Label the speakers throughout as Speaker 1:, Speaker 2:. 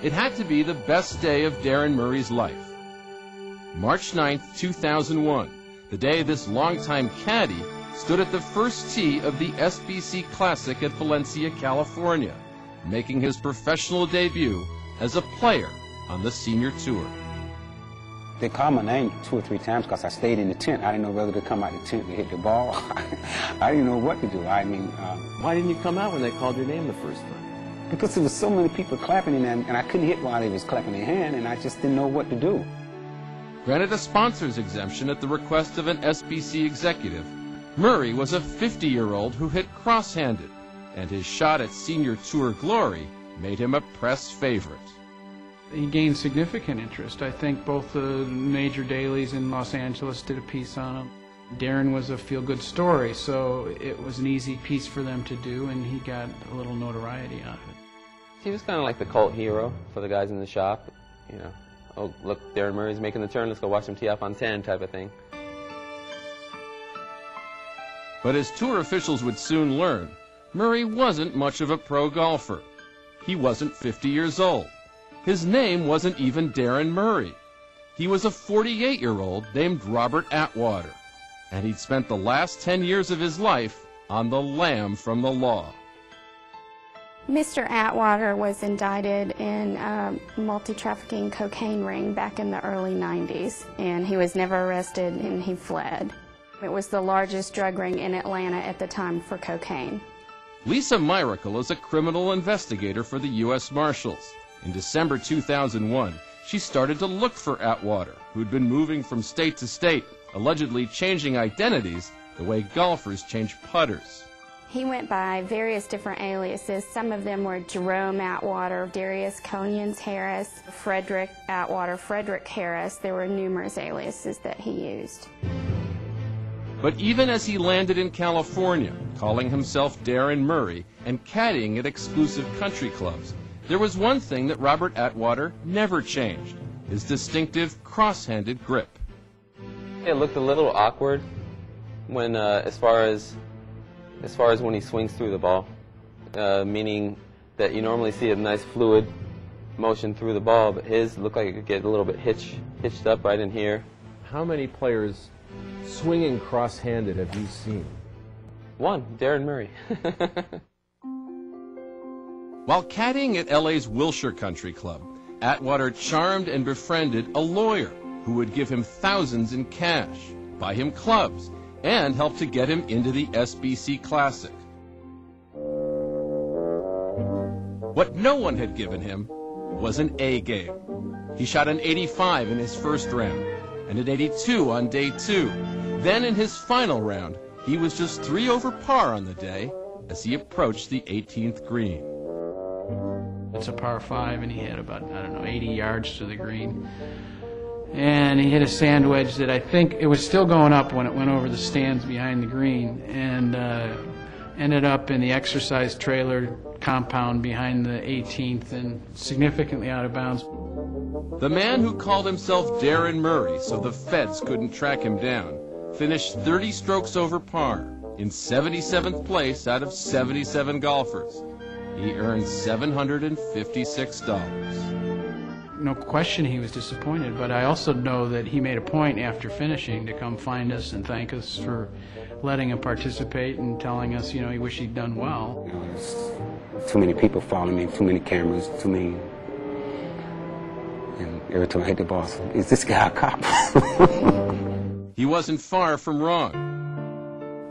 Speaker 1: It had to be the best day of Darren Murray's life. March 9th, 2001, the day this longtime caddy stood at the first tee of the SBC Classic at Valencia, California, making his professional debut as a player on the senior tour.
Speaker 2: They called my name 2 or 3 times because I stayed in the tent. I didn't know whether to come out the tent to hit the ball. I didn't know what to do. I mean,
Speaker 3: why didn't you come out when they called your name the first time?
Speaker 2: Because there was so many people clapping and I couldn't hit while they was clapping their hand, and I just didn't know what to do.
Speaker 1: Granted a sponsor's exemption at the request of an SBC executive, Murray was a 50-year-old who hit cross-handed, and his shot at senior tour glory made him a press favorite.
Speaker 4: He gained significant interest. I think both the major dailies in Los Angeles did a piece on him. Darren was a feel-good story, so it was an easy piece for them to do, and he got a little notoriety out of it.
Speaker 3: He was kind of like the cult hero for the guys in the shop, you know. Oh, look, Darren Murray's making the turn, let's go watch him tee off on 10 type of thing.
Speaker 1: But as tour officials would soon learn, Murray wasn't much of a pro golfer. He wasn't 50 years old. His name wasn't even Darren Murray. He was a 48-year-old named Robert Atwater, and he'd spent the last 10 years of his life on the lam from the law.
Speaker 5: Mr. Atwater was indicted in a multi-trafficking cocaine ring back in the early 90s, and he was never arrested and he fled. It was the largest drug ring in Atlanta at the time for cocaine.
Speaker 1: Lisa Myracle is a criminal investigator for the U.S. Marshals. In December 2001, she started to look for Atwater, who'd been moving from state to state, allegedly changing identities the way golfers change putters.
Speaker 5: He went by various different aliases. Some of them were Jerome Atwater, Darius Conians Harris, Frederick Atwater, Frederick Harris. There were numerous aliases that he used.
Speaker 1: But even as he landed in California, calling himself Darren Murray and caddying at exclusive country clubs, there was one thing that Robert Atwater never changed: his distinctive cross-handed grip.
Speaker 3: It looked a little awkward when, as far as when he swings through the ball, meaning that you normally see a nice fluid motion through the ball, but his looked like it could get a little bit hitched up right in here.
Speaker 6: How many players swinging cross-handed have you seen?
Speaker 3: One, Darren Murray.
Speaker 1: While caddying at LA's Wilshire Country Club, Atwater charmed and befriended a lawyer who would give him thousands in cash, buy him clubs, and help to get him into the SBC Classic. What no one had given him was an A game. He shot an 85 in his first round, and an 82 on day 2. Then in his final round, he was just 3 over par on the day as he approached the 18th green.
Speaker 4: It's a par 5, and he had about, 80 yards to the green. And he hit a sand wedge that I think it was still going up when it went over the stands behind the green, and ended up in the exercise trailer compound behind the 18th and significantly out of bounds.
Speaker 1: The man who called himself Darren Murray so the feds couldn't track him down finished 30 strokes over par in 77th place out of 77 golfers. He earned $756.
Speaker 4: No question he was disappointed, but I also know that he made a point after finishing to come find us and thank us for letting him participate and telling us, he wished he'd done well.
Speaker 2: There's too many people following me, too many cameras, too many. And every time I hit the ball, is this guy a cop?
Speaker 1: He wasn't far from wrong.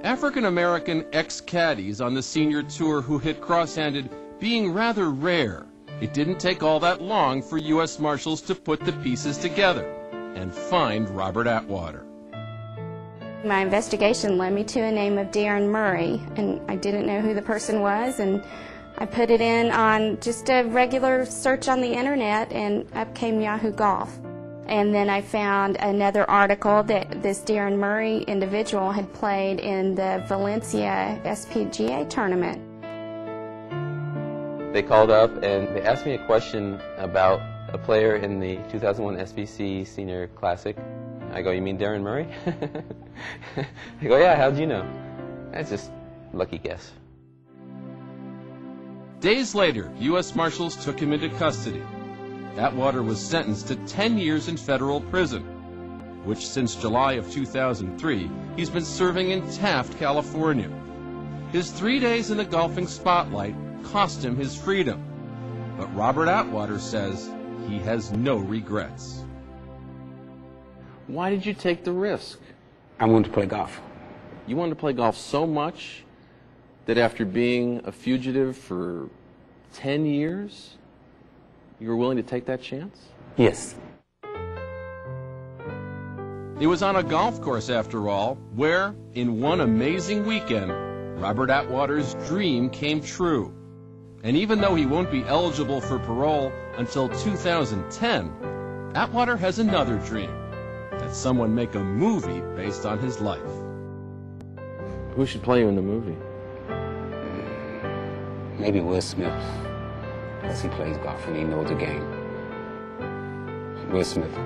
Speaker 1: African-American ex-caddies on the senior tour who hit cross-handed being rather rare, it didn't take all that long for U.S. Marshals to put the pieces together and find Robert Atwater.
Speaker 5: My investigation led me to a name of Darren Murray, and I didn't know who the person was, and I put it in on just a regular search on the internet, and up came Yahoo Golf. And then I found another article that this Darren Murray individual had played in the Valencia SPGA tournament.
Speaker 3: They called up and they asked me a question about a player in the 2001 SBC Senior Classic. I go, you mean Darren Murray? They go, yeah, how'd you know? That's just lucky guess.
Speaker 1: Days later, U.S. Marshals took him into custody. Atwater was sentenced to 10 years in federal prison, which since July of 2003, he's been serving in Taft, California. His 3 days in the golfing spotlight cost him his freedom, but Robert Atwater says he has no regrets.
Speaker 7: Why did you take the risk?
Speaker 2: I wanted to play golf.
Speaker 7: You wanted to play golf so much that after being a fugitive for 10 years, you were willing to take that chance?
Speaker 2: Yes.
Speaker 1: It was on a golf course, after all, where, in one amazing weekend, Robert Atwater's dream came true. And even though he won't be eligible for parole until 2010, Atwater has another dream, that someone make a movie based on his life.
Speaker 7: Who should play you in the movie?
Speaker 2: Maybe Will Smith, because he plays golf and he knows the game. Will Smith.